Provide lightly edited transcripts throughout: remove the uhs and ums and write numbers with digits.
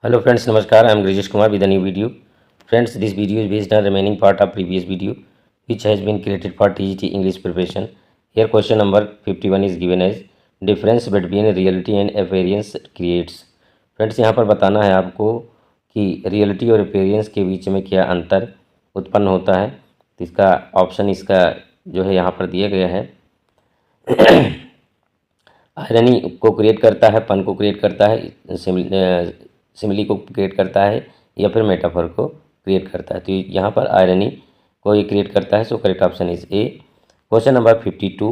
Hello friends, Namaskar. I am Grijesh Kumar with a new video. Friends, this video is based on remaining part of previous video which has been created for TGT English preparation. Here question number 51 is given as difference between reality and appearance creates. Friends, यहाँ पर बताना है आपको कि reality और appearance के बीच में क्या अंतर उत्पन्न होता है। तो इसका ऑप्शन इसका जो है यहाँ पर दिया गया है। आयरनी को क्रिएट करता है, पन को क्रिएट करता है, सिमिली को क्रिएट करता है या फिर मेटाफर को क्रिएट करता है। तो यहाँ पर आयरनी को ये क्रिएट करता है। So correct option is a. Question number 52।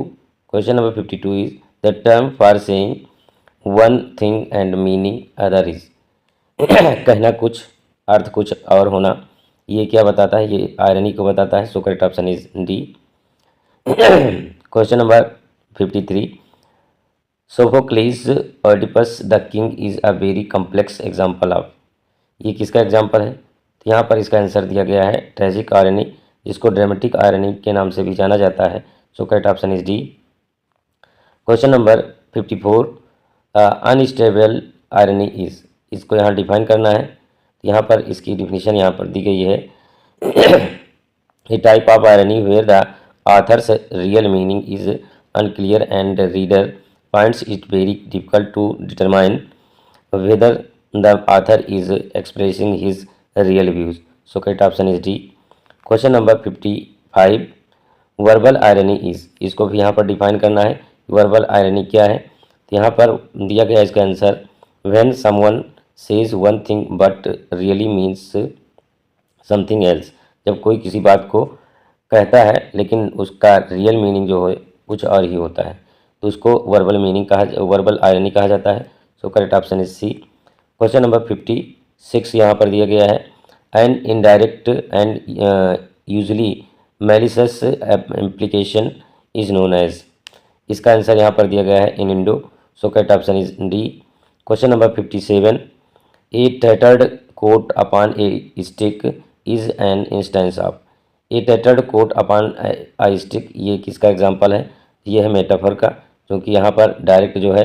Question number 52 is the term for saying one thing and meaning other is. कहना कुछ अर्थ कुछ और होना, ये क्या बताता है? ये आयरनी को बताता है। So correct option is D. Question number 53। Sophocles Oedipus the King is a very complex example of. ये किसका एग्जाम्पल है? तो यहाँ पर इसका आंसर दिया गया है ट्रेजिक आयरनी, जिसको ड्रामेटिक आयरनी के नाम से भी जाना जाता है। So correct option is D. Question number 54। Unstable irony is, इसको यहाँ डिफाइन करना है। यहाँ पर इसकी डिफिनीशन यहाँ पर दी गई है। A type of irony where the author's real meaning is unclear and reader finds it very difficult to determine whether the author is expressing his real views. So correct option is D. Question number 55. Verbal irony is, इसको भी यहाँ पर define करना है। Verbal irony क्या है? तो यहाँ पर दिया गया इसका answer when someone says one thing but really means something else. जब कोई किसी बात को कहता है लेकिन उसका रियल मीनिंग जो है कुछ और ही होता है, तो उसको वर्बल आयरनी कहा जाता है। So correct option is C. Question number 56 यहाँ पर दिया गया है an indirect and usually malicious implication is known as. इसका आंसर यहाँ पर दिया गया है innuendo. So correct option is D. Question number 57। A tattered coat upon a stick is an instance of. A tattered coat upon a stick, ये किसका example है? ये है मेटाफर का, क्योंकि यहाँ पर डायरेक्ट जो है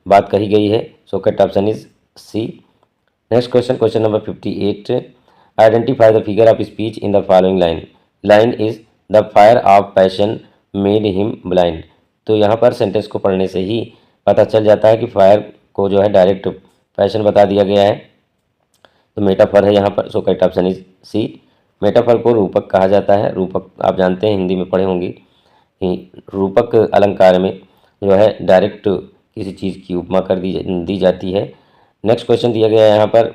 बात कही गई है। So correct option is C. Next question, question number 58। Identify the figure of speech in the following line. Line is the fire of passion made him blind. तो यहाँ पर सेंटेंस को पढ़ने से ही पता चल जाता है कि फायर को जो है डायरेक्ट पैशन बता दिया गया है, तो मेटाफर है यहाँ पर। So correct option is C. Metaphor को रूपक कहा जाता है। रूपक आप जानते हैं, हिंदी में पढ़े होंगे कि रूपक अलंकार में जो है डायरेक्ट किसी चीज़ की उपमा कर दी जाती है। नेक्स्ट क्वेश्चन दिया गया है यहाँ पर